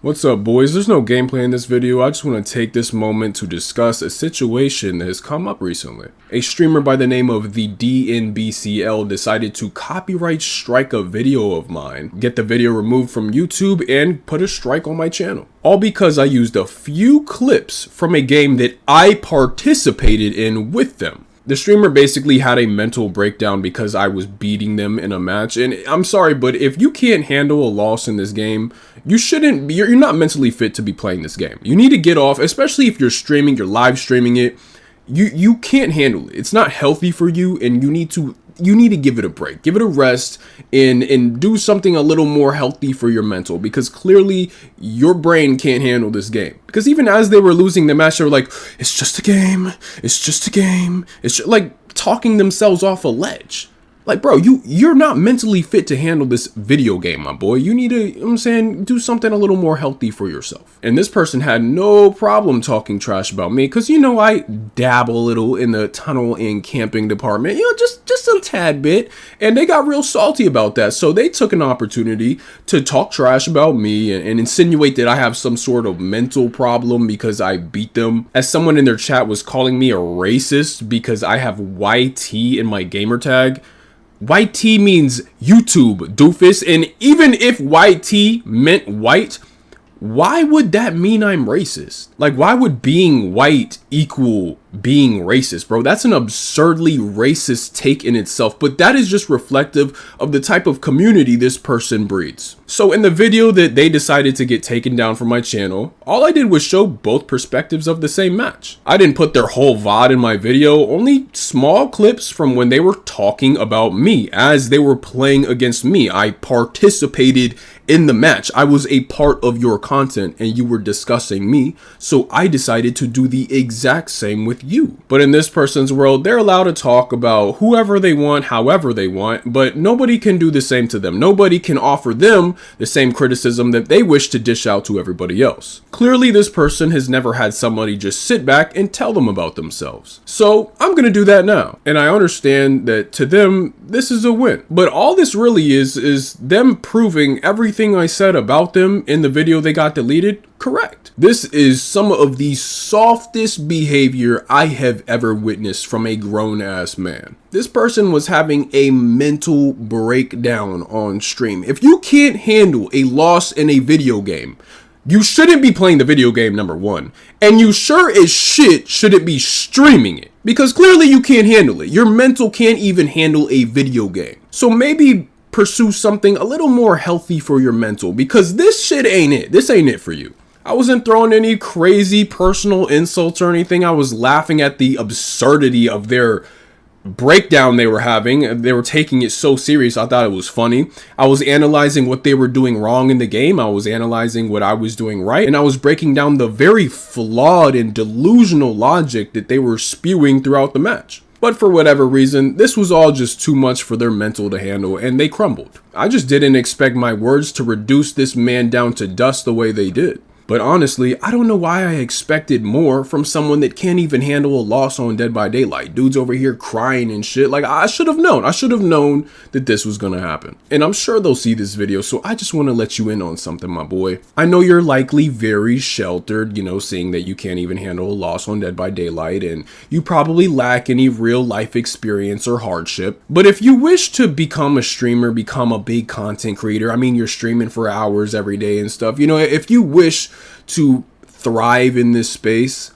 What's up, boys? There's no gameplay in this video. I just want to take this moment to discuss a situation that has come up recently. A streamer by the name of the DNBCL decided to copyright strike a video of mine, get the video removed from YouTube, and put a strike on my channel. All because I used a few clips from a game that I participated in with them. The streamer basically had a mental breakdown because I was beating them in a match, and I'm sorry, but if you can't handle a loss in this game, you're not mentally fit to be playing this game. You need to get off, especially if you're streaming, you're live streaming it. You can't handle it. It's not healthy for you, and you need to give it a break, give it a rest, and do something a little more healthy for your mental, because clearly your brain can't handle this game. Because even as they were losing the match, they were like, it's just a game, it's just a game, it's just, like talking themselves off a ledge. Like, bro, you're not mentally fit to handle this video game, my boy. You need to, you know what I'm saying, do something a little more healthy for yourself. And this person had no problem talking trash about me because, you know, I dabble a little in the tunnel and camping department, you know, just a tad bit. And they got real salty about that. So they took an opportunity to talk trash about me and insinuate that I have some sort of mental problem because I beat them. As someone in their chat was calling me a racist because I have YT in my gamer tag. YT means YouTube, doofus, and even if YT meant white, why would that mean I'm racist? Like, why would being white equal being racist, bro? That's an absurdly racist take in itself, but that is just reflective of the type of community this person breeds. So in the video that they decided to get taken down from my channel, all I did was show both perspectives of the same match. I didn't put their whole VOD in my video, only small clips from when they were talking about me as they were playing against me. I participated in the match. I was a part of your content and you were discussing me, so I decided to do the exact same with you. But in this person's world, they're allowed to talk about whoever they want, however they want, but nobody can do the same to them. Nobody can offer them the same criticism that they wish to dish out to everybody else. Clearly, this person has never had somebody just sit back and tell them about themselves. So I'm gonna do that now. And I understand that to them, this is a win. But all this really is them proving everything I said about them in the video they got deleted correct. This is some of the softest behavior I have ever witnessed from a grown-ass man. This person was having a mental breakdown on stream. If you can't handle a loss in a video game, you shouldn't be playing the video game, number one. And you sure as shit shouldn't be streaming it. Because clearly you can't handle it. Your mental can't even handle a video game. So maybe pursue something a little more healthy for your mental, because this shit ain't it. This ain't it for you. I wasn't throwing any crazy personal insults or anything. I was laughing at the absurdity of their breakdown they were having. They were taking it so serious. I thought it was funny. I was analyzing what they were doing wrong in the game. I was analyzing what I was doing right. And I was breaking down the very flawed and delusional logic that they were spewing throughout the match. But for whatever reason, this was all just too much for their mental to handle, and they crumbled. I just didn't expect my words to reduce this man down to dust the way they did. But honestly, I don't know why I expected more from someone that can't even handle a loss on Dead by Daylight. Dude's over here crying and shit. Like, I should have known. I should have known that this was gonna happen. And I'm sure they'll see this video, so I just want to let you in on something, my boy. I know you're likely very sheltered, you know, seeing that you can't even handle a loss on Dead by Daylight, and you probably lack any real life experience or hardship. But if you wish to become a streamer, become a big content creator, I mean, you're streaming for hours every day and stuff, you know, if you wish to thrive in this space,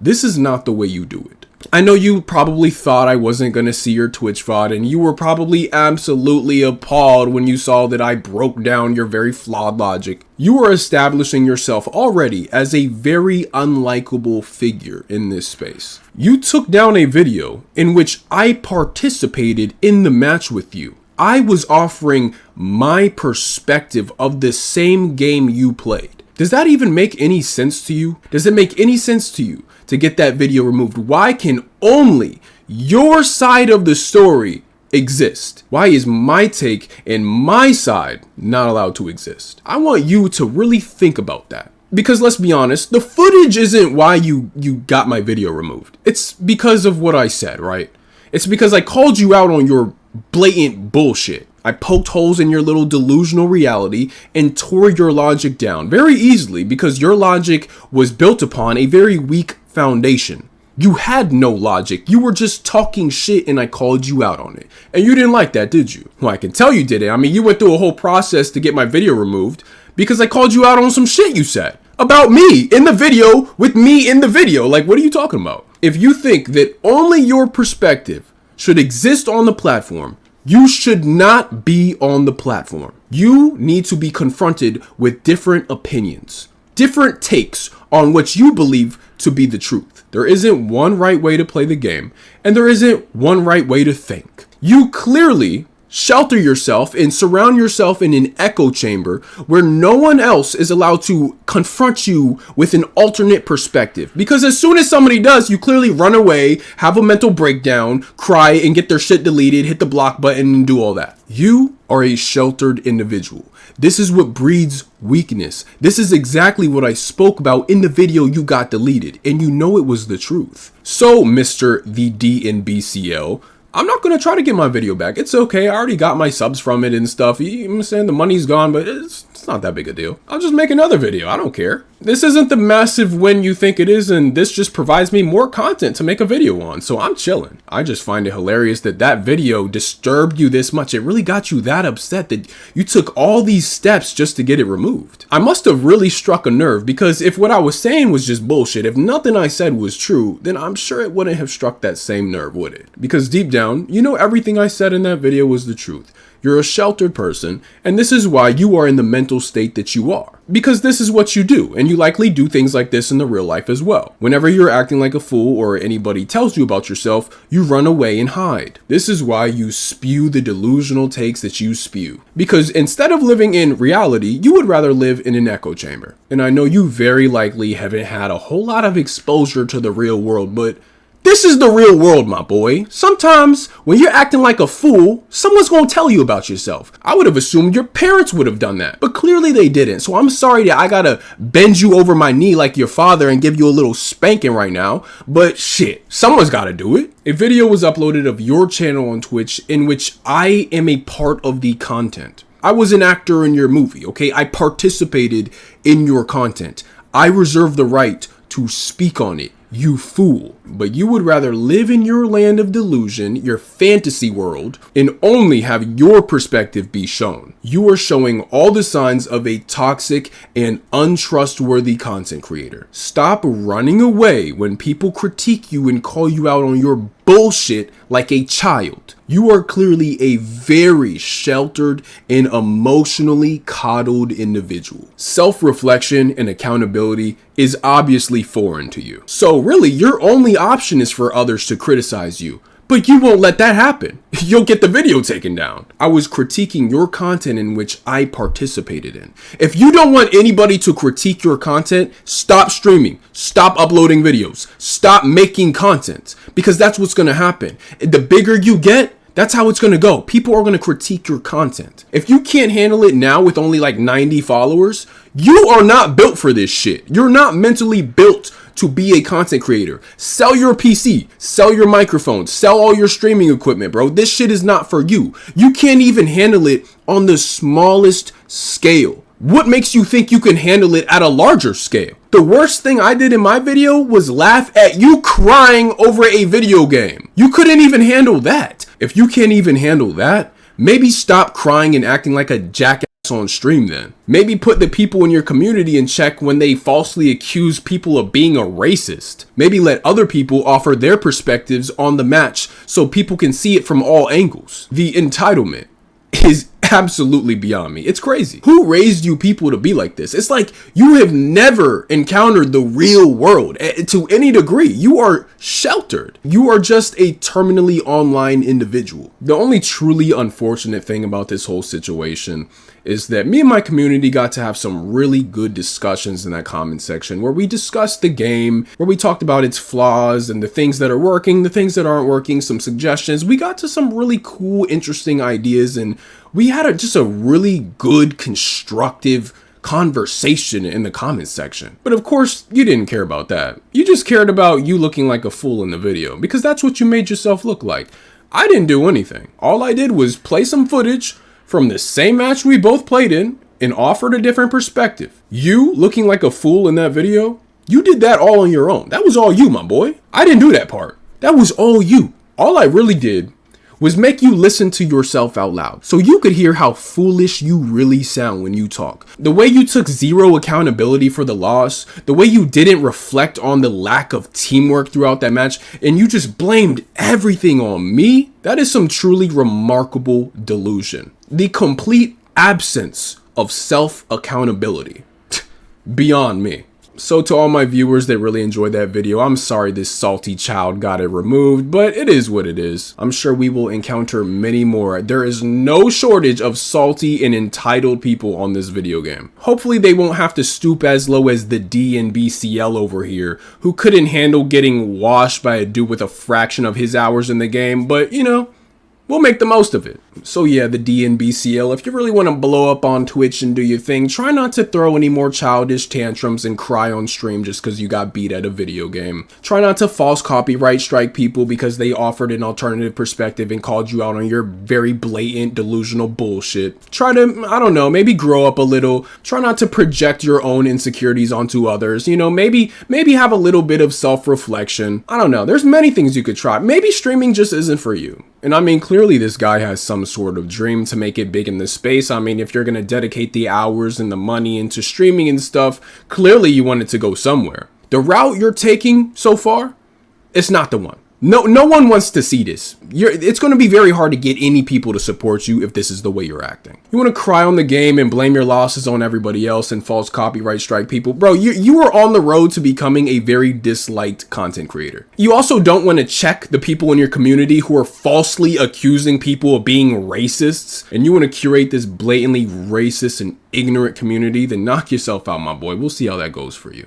this is not the way you do it. I know you probably thought I wasn't going to see your Twitch VOD, and you were probably absolutely appalled when you saw that I broke down your very flawed logic. You are establishing yourself already as a very unlikable figure in this space. You took down a video in which I participated in the match with you. I was offering my perspective of the same game you played. Does that even make any sense to you? Does it make any sense to you to get that video removed? Why can only your side of the story exist? Why is my take and my side not allowed to exist? I want you to really think about that. Because let's be honest, the footage isn't why you got my video removed. It's because of what I said, right? It's because I called you out on your blatant bullshit. I poked holes in your little delusional reality and tore your logic down very easily because your logic was built upon a very weak foundation. You had no logic. You were just talking shit and I called you out on it. And you didn't like that, did you? Well, I can tell you didn't. I mean, you went through a whole process to get my video removed because I called you out on some shit you said about me in the video with me in the video. Like, what are you talking about? If you think that only your perspective should exist on the platform, you should not be on the platform. You need to be confronted with different opinions, different takes on what you believe to be the truth. There isn't one right way to play the game, and there isn't one right way to think. You clearly shelter yourself and surround yourself in an echo chamber where no one else is allowed to confront you with an alternate perspective. Because as soon as somebody does, you clearly run away, have a mental breakdown, cry, and get their shit deleted, hit the block button, and do all that. You are a sheltered individual. This is what breeds weakness. This is exactly what I spoke about in the video you got deleted, and you know it was the truth. So, Mr. the DNBCL, I'm not going to try to get my video back. It's okay. I already got my subs from it and stuff. You know what I'm saying? The money's gone, but it's not that big a deal. I'll just make another video. I don't care. This isn't the massive win you think it is, and this just provides me more content to make a video on, so I'm chilling. I just find it hilarious that that video disturbed you this much. It really got you that upset that you took all these steps just to get it removed. I must have really struck a nerve, because if what I was saying was just bullshit, if nothing I said was true, then I'm sure it wouldn't have struck that same nerve, would it? Because deep down, you know everything I said in that video was the truth. You're a sheltered person, and this is why you are in the mental state that you are. Because this is what you do, and you likely do things like this in the real life as well. Whenever you're acting like a fool or anybody tells you about yourself, you run away and hide. This is why you spew the delusional takes that you spew. Because instead of living in reality, you would rather live in an echo chamber. And I know you very likely haven't had a whole lot of exposure to the real world, but this is the real world, my boy. Sometimes when you're acting like a fool, someone's gonna tell you about yourself. I would have assumed your parents would have done that, but clearly they didn't. So I'm sorry that I gotta bend you over my knee like your father and give you a little spanking right now, but shit, someone's gotta do it. A video was uploaded of your channel on Twitch in which I am a part of the content. I was an actor in your movie, okay? I participated in your content. I reserve the right to speak on it. You fool. But you would rather live in your land of delusion, your fantasy world, and only have your perspective be shown. You are showing all the signs of a toxic and untrustworthy content creator. Stop running away when people critique you and call you out on your bullshit like a child. You are clearly a very sheltered and emotionally coddled individual. Self-reflection and accountability is obviously foreign to you. So really, your only option is for others to criticize you. But you won't let that happen. You'll get the video taken down. I was critiquing your content in which I participated in. If you don't want anybody to critique your content, stop streaming, stop uploading videos, stop making content, because that's what's going to happen. The bigger you get, that's how it's going to go. People are going to critique your content. If you can't handle it now with only like 90 followers, you are not built for this shit. You're not mentally built to be a content creator. Sell your PC, sell your microphone, sell all your streaming equipment, bro. This shit is not for you. You can't even handle it on the smallest scale. What makes you think you can handle it at a larger scale? The worst thing I did in my video was laugh at you crying over a video game. You couldn't even handle that. If you can't even handle that, maybe stop crying and acting like a jackass on stream then. Maybe put the people in your community in check when they falsely accuse people of being a racist. Maybe let other people offer their perspectives on the match so people can see it from all angles. The entitlement is absolutely beyond me. It's crazy. Who raised you people to be like this? It's like you have never encountered the real world to any degree. You are sheltered. You are just a terminally online individual. The only truly unfortunate thing about this whole situation is that me and my community got to have some really good discussions in that comment section where we discussed the game, where we talked about its flaws and the things that are working, the things that aren't working, some suggestions. We got to some really cool, interesting ideas, and we had just a really good, constructive conversation in the comments section. But of course, you didn't care about that. You just cared about you looking like a fool in the video, because that's what you made yourself look like. I didn't do anything. All I did was play some footage, from the same match we both played in and offered a different perspective. You looking like a fool in that video, you did that all on your own. That was all you, my boy. I didn't do that part. That was all you. All I really did was make you listen to yourself out loud so you could hear how foolish you really sound when you talk. The way you took zero accountability for the loss, the way you didn't reflect on the lack of teamwork throughout that match, and you just blamed everything on me, that is some truly remarkable delusion. The complete absence of self-accountability. Beyond me. So to all my viewers that really enjoyed that video, I'm sorry this salty child got it removed, but it is what it is. I'm sure we will encounter many more. There is no shortage of salty and entitled people on this video game. Hopefully they won't have to stoop as low as the DNBCL over here, who couldn't handle getting washed by a dude with a fraction of his hours in the game, but you know, we'll make the most of it. So yeah, the DNBCL, if you really want to blow up on Twitch and do your thing, try not to throw any more childish tantrums and cry on stream just because you got beat at a video game. Try not to false copyright strike people because they offered an alternative perspective and called you out on your very blatant delusional bullshit. Try to, I don't know, maybe grow up a little. Try not to project your own insecurities onto others. You know, maybe have a little bit of self-reflection. I don't know, there's many things you could try. Maybe streaming just isn't for you. And I mean, clearly this guy has some sort of dream to make it big in this space. I mean, if you're going to dedicate the hours and the money into streaming and stuff, clearly you want it to go somewhere. The route you're taking so far, it's not the one. No one wants to see this. It's going to be very hard to get any people to support you if this is the way you're acting. You want to cry on the game and blame your losses on everybody else and false copyright strike people. Bro, you are on the road to becoming a very disliked content creator. You also don't want to check the people in your community who are falsely accusing people of being racists, and you want to curate this blatantly racist and ignorant community. Then knock yourself out, my boy. We'll see how that goes for you.